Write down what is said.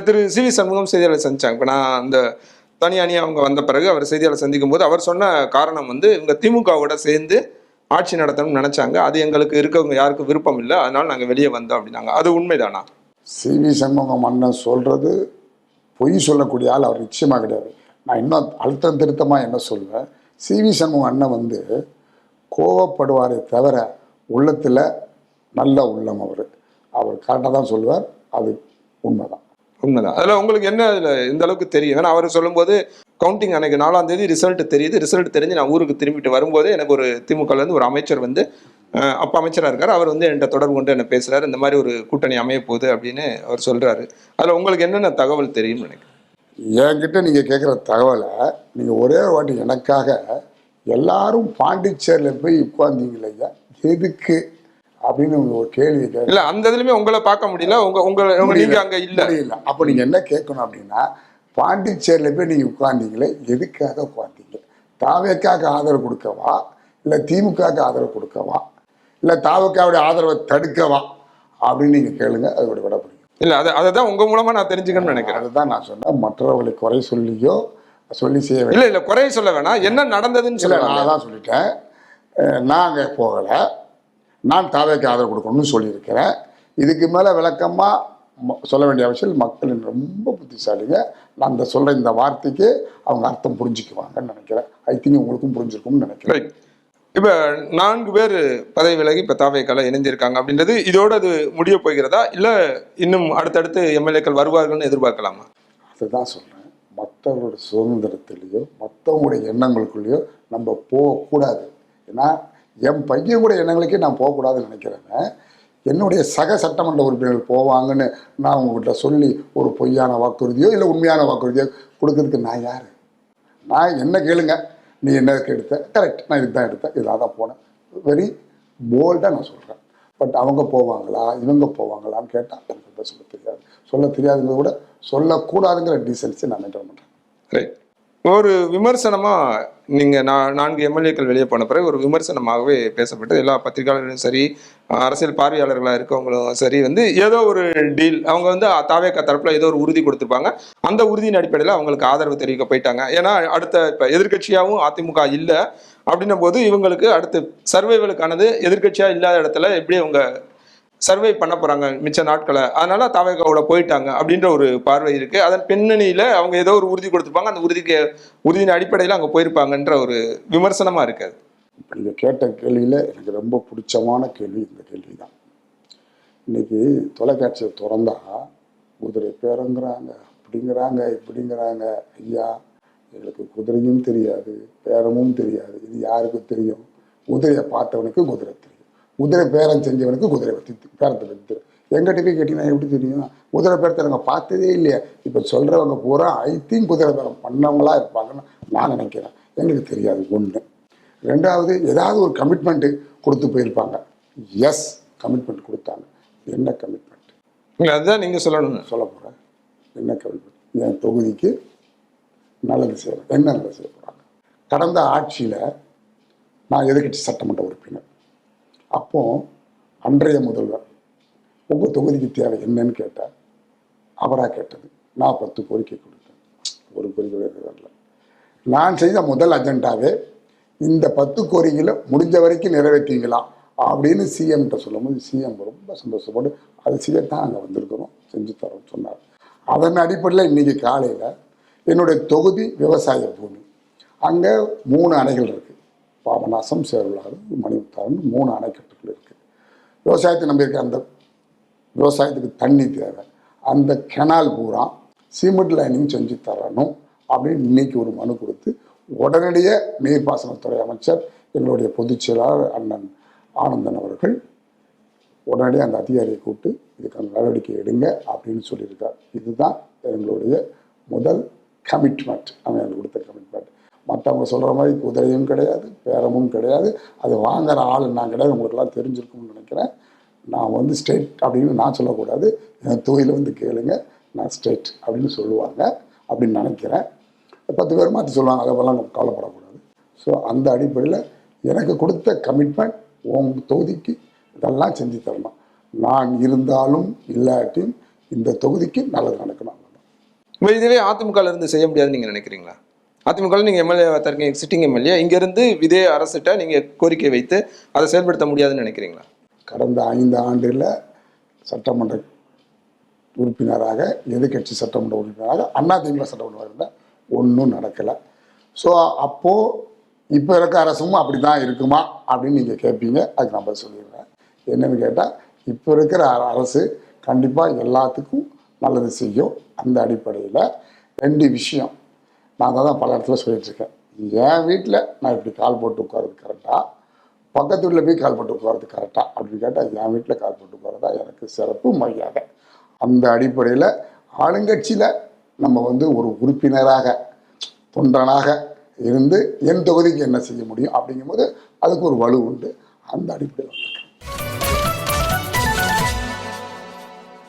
திரு CV. Shanmugam செய்தியாளர் சந்திச்சாங்க. இப்ப நான் அந்த தனி அணியா அவங்க வந்த பிறகு அவர் செய்தியாளர் சந்திக்கும் போது அவர் சொன்ன காரணம் வந்து இவங்க திமுகவோட சேர்ந்து ஆட்சி நடத்தணும்னு நினைச்சாங்க. அது எங்களுக்கு இருக்கவங்க யாருக்கும் விருப்பம் இல்லை. அதனால நாங்க வெளியே வந்தோம் அப்படின்னாங்க. அது உண்மைதானா? சி.வி. சண்முகம் அண்ணன் சொல்றது பொய் சொல்லக்கூடிய ஆள் அவர் நிச்சயமா கிடையாது. நான் இன்னும் அழுத்தம் திருத்தமா என்ன சொல்வேன், சி.வி. சண்முகம் அண்ணன் வந்து கோவப்படுவாரே தவிர உள்ளத்துல நல்ல உள்ளம் அவர் கரெக்டாக தான் சொல்லுவார். அது உண்மைதான். உண்மைதான். அதுல உங்களுக்கு என்ன அதுல இந்த அளவுக்கு தெரியும்? ஏன்னா அவர் சொல்லும்போது கவுண்டிங் அன்னைக்கு 4ஆம் தேதி ரிசல்ட் தெரியுது. ரிசல்ட் தெரிஞ்சு நான் ஊருக்கு திரும்பிட்டு வரும்போது எனக்கு ஒரு திமுகல இருந்து ஒரு அமைச்சர் வந்து அப்ப அமைச்சரா இருக்காரு. அவர் வந்து என்கிட்ட தொடர்பு கொண்டு என்ன பேசுறாரு. இந்த மாதிரி ஒரு கூட்டணி அமைய போகுது அப்படின்னு அவர் சொல்றாரு. அதுல உங்களுக்கு என்னென்ன தகவல் தெரியும்னு நினைக்கிறேன்? என்கிட்ட நீங்க கேட்குற தகவலை நீங்க ஒரே வாட்டி எனக்காக எல்லாரும் பாண்டிச்சேரியில் போய் உட்கார்ந்தீங்களே எதுக்கு அப்படின்னு ஒரு கேள்வி கேட்க. இல்ல அந்த இதுலயுமே உங்களை பார்க்க முடியல. நீங்க அங்க இல்ல. அப்ப நீங்க என்ன கேட்கணும் அப்படின்னா, பாண்டிச்சேரியில் போய் நீங்க உட்கார்ந்தீங்களே எதுக்காக உட்கார்ந்தீங்க? தாவேக்காக ஆதரவு கொடுக்கவா, இல்ல திமுகவுக்கு ஆதரவு கொடுக்கவா, இல்ல தாவேக்காவுடைய ஆதரவை தடுக்கவா அப்படின்னு நீங்க கேளுங்க. அதோட விட புரியும். இல்ல அதான் உங்க மூலமா நான் தெரிஞ்சுக்கணும்னு நினைக்கிறேன். அதுதான் நான் சொன்னேன். மற்றவர்களை குறை சொல்லியோ சொல்லி செய்ய இல்ல இல்ல குறைய சொல்ல வேணாம். என்ன நடந்ததுன்னு சொல்ல. நான் தான் சொல்லிட்டேன். நான் அங்கே போகலை. நான் தாவேக்கு ஆதரவு கொடுக்கணும்னு சொல்லியிருக்கிறேன். இதுக்கு மேலே விளக்கமாக சொல்ல வேண்டிய அவசியம். மக்களின் ரொம்ப புத்திசாலிங்க. நான் இந்த சொல்கிற இந்த வார்த்தைக்கு அவங்க அர்த்தம் புரிஞ்சுக்குவாங்கன்னு நினைக்கிறேன். ஐ திங்க் உங்களுக்கும் புரிஞ்சிருக்கும்னு நினைக்கிறேன். இப்போ 4 பேர் பதவி விலகி இப்போ தாவேக்கால இணைஞ்சிருக்காங்க அப்படின்றது இதோட அது முடிய போகிறதா, இல்லை இன்னும் அடுத்தடுத்து எம்எல்ஏக்கள் வருவார்கள்னு எதிர்பார்க்கலாமா? அதுதான் சொல்கிறேன். மற்றவங்களோட சுதந்திரத்திலேயோ மற்றவங்களுடைய எண்ணங்களுக்குள்ளேயோ நம்ம போகக்கூடாது. ஏன்னா என் பையன் கூட எண்ணங்களுக்கே நான் போகக்கூடாதுன்னு நினைக்கிறேன். என்னுடைய சக சட்டமன்ற உறுப்பினர்கள் போவாங்கன்னு நான் உங்ககிட்ட சொல்லி ஒரு பொய்யான வாக்குறுதியோ இல்லை உண்மையான வாக்குறுதியோ கொடுக்கறதுக்கு நான் யார்? நான் என்ன கேளுங்க, நீ என்னதுக்கு எடுத்த? கரெக்ட், நான் இதுதான் எடுத்தேன், இதில் தான் போனேன். வெரி போல்டாக நான் சொல்கிறேன். பட் அவங்க போவாங்களா இவங்க போவாங்களான்னு கேட்டால் எனக்கு சொல்ல தெரியாது. சொல்ல தெரியாதுங்க கூட சொல்லக்கூடாதுங்கிற டீசன்ஸை நான் மெயின்டைன் பண்ணுறேன். ரைட். ஒரு விமர்சனமா நீங்க 4 எம்எல்ஏக்கள் வெளியே போன பிறகு ஒரு விமர்சனமாகவே பேசப்பட்டு எல்லா பத்திரிகையாளர்களும் சரி, அரசியல் பார்வையாளர்களா இருக்கவங்களும் சரி வந்து ஏதோ ஒரு டீல் அவங்க வந்து தாவேகா தரப்புல ஏதோ ஒரு உறுதி கொடுத்துருப்பாங்க. அந்த உறுதியின் அடிப்படையில் அவங்களுக்கு ஆதரவு தெரிவிக்க போயிட்டாங்க. ஏன்னா அடுத்த இப்ப எதிர்கட்சியாகவும் அதிமுக இல்லை அப்படின்னும் போது இவங்களுக்கு அடுத்து சர்வைவலுக்கானது எதிர்கட்சியா இல்லாத இடத்துல எப்படி அவங்க சர்வை பண்ண போறாங்க மிச்ச நாட்களை, அதனால தாவேகாவோட போயிட்டாங்க அப்படின்ற ஒரு பார்வை இருக்கு. அதன் பின்னணியில அவங்க ஏதோ ஒரு உறுதி கொடுத்துருப்பாங்க. அந்த உறுதியின் அடிப்படையில் அங்க போயிருப்பாங்கன்ற ஒரு விமர்சனமா இருக்காது. இப்போ நீங்க கேட்ட கேள்வியில எனக்கு ரொம்ப பிடிச்சமான கேள்வி இந்த கேள்வி தான். இன்னைக்கு தொலைக்காட்சியை திறந்தா குதிரை பேரங்கிறாங்க, அப்படிங்கிறாங்க, இப்படிங்கிறாங்க. ஐயா, எங்களுக்கு குதிரையும் தெரியாது, பேரமும் தெரியாது. இது யாருக்கு தெரியும்? குதிரையை பார்த்தவனுக்கு குதிரை தெரியும். குதிரை பேரம் செஞ்சவனுக்கு குதிரை பேரத்தை பற்றி தெரியும். எங்கிட்ட போய் கேட்டீங்கன்னா எப்படி தெரியும்? குதிரை பேரத்தை நாங்கள் பார்த்ததே இல்லையா? இப்போ சொல்கிறவங்க பூரா ஐ திங்க் குதிரை பேரம் பண்ணவங்களா இருப்பாங்கன்னு நான் நினைக்கிறேன். எங்களுக்கு தெரியாது. ஒன்று. ரெண்டாவது, ஏதாவது ஒரு கமிட்மெண்ட்டு கொடுத்து போயிருப்பாங்க. எஸ், கமிட்மெண்ட் கொடுத்தாங்க. என்ன கமிட்மெண்ட்? அதுதான் நீங்கள் சொல்லணும். சொல்ல போகிறேன். என்ன கமிட்மெண்ட்? என் தொகுதிக்கு நல்லது செய்யணும். என்ன நல்லது செய்ய போகிறாங்க? கடந்த ஆட்சியில் நான் எதிர்கட்சி சட்டமன்ற உறுப்பினர். அப்போ அன்றைய முதல்வர் உங்கள் தொகுதிக்கு தேவை என்னன்னு கேட்டால் அவராக கேட்டது. நான் 10 கோரிக்கை கொடுத்தேன். ஒரு கோரிக்கை வரல. நான் செய்த முதல் அஜெண்டாவே இந்த 10 கோரிக்கையில் முடிஞ்ச வரைக்கும் நிறைவேற்றீங்களா அப்படின்னு சிஎம்கிட்ட சொல்லும்போது சிஎம் ரொம்ப சந்தோஷப்பட்டு அது செய்யத்தான் அங்கே வந்திருக்கிறோம், செஞ்சு தரோம்னு சொன்னார். அதன் அடிப்படையில் இன்றைக்கி காலையில் என்னுடைய தொகுதி விவசாய பூமி, அங்கே 3 அணைகள் இருக்குது. பாபநாசம், சேருளாறு, மணிமுத்தாறு 3 அணைக்கட்டுகள் இருக்குது. விவசாயத்தை நம்பியிருக்க அந்த விவசாயத்துக்கு தண்ணி தேவை. அந்த கெனால் பூரா சிமெண்ட் லைனிங் செஞ்சு தரணும் அப்படின்னு இன்னைக்கு ஒரு மனு கொடுத்து உடனடியே நீர்ப்பாசனத்துறை அமைச்சர் எங்களுடைய பொதுச் செயலாளர் அண்ணன் ஆனந்தன் அவர்கள் உடனடியே அந்த அதிகாரியை கூப்பிட்டு இதுக்கான நடவடிக்கை எடுங்க அப்படின்னு சொல்லியிருக்கார். இதுதான் எங்களுடைய முதல் கமிட்மெண்ட். அவங்க எனக்கு கொடுத்த கமிட்மெண்ட். மற்றவங்க சொல்கிற மாதிரி குதிரையும் கிடையாது, பேரமும் கிடையாது. அது வாங்குற ஆள் நான் கிடையாது. உங்களுக்கெல்லாம் தெரிஞ்சிருக்கும்னு நினைக்கிறேன். நான் வந்து ஸ்டேட் அப்படின்னு நான் சொல்லக்கூடாது. என் தொகுதியில் வந்து கேளுங்க, நான் ஸ்டேட் அப்படின்னு சொல்லுவாங்க அப்படின்னு நினைக்கிறேன். 10 பேர் மாற்றி சொல்லுவாங்க, அதெல்லாம் கவலைப்படக்கூடாது. ஸோ அந்த அடிப்படையில் எனக்கு கொடுத்த கமிட்மெண்ட் உங்கள் தொகுதிக்கு இதெல்லாம் செஞ்சு தரணும். நான் இருந்தாலும் இல்லாட்டியும் இந்த தொகுதிக்கு நல்லது நடக்கணும். இப்போ இதுவே அதிமுகல இருந்து செய்ய முடியாதுன்னு நீங்க நினைக்கிறீங்களா? அதிமுகல நீங்க எம்எல்ஏ தருக்கீங்க, சிட்டிங் எம்எல்ஏ. இங்க இருந்து இதே அரசிட்ட நீங்க கோரிக்கை வைத்து அதை செயல்படுத்த முடியாதுன்னு நினைக்கிறீங்களா? கடந்த 5 ஆண்டுல சட்டமன்ற உறுப்பினராக, எதிர்கட்சி சட்டமன்ற உறுப்பினராக, அதிமுக சட்டமன்ற உறுப்பினர் ஒன்றும் நடக்கலை. ஸோ அப்போது இப்போ இருக்க அரசும் அப்படி தான் இருக்குமா அப்படின்னு நீங்கள் கேட்பீங்க. அதுக்கு நான் பதில் சொல்லிடுறேன். என்னன்னு கேட்டால், இப்போ இருக்கிற அரசு கண்டிப்பாக எல்லாத்துக்கும் நல்லது செய்யும். அந்த அடிப்படையில் 2 விஷயம் நான் தான் பல இடத்துல சொல்லிட்டுருக்கேன். என் வீட்டில் நான் இப்படி கால் போட்டு உட்காருறது கரெக்டாக, பக்கத்து வீட்டில் போய் கால் போட்டு உட்காருறது கரெக்டாக அப்படின்னு கேட்டால், என் வீட்டில் கால் போட்டு உட்காரதா எனக்கு சிறப்பு மரியாதை. அந்த அடிப்படையில் ஆளுங்கட்சியில் நம்ம ஒரு உறுப்பினராக, தொண்டனாக இருந்து என் தொகுதிக்கு என்ன செய்ய முடியும் அப்படிங்கும்போது அதுக்கு ஒரு வலு உண்டு. அந்த அடிப்படையில்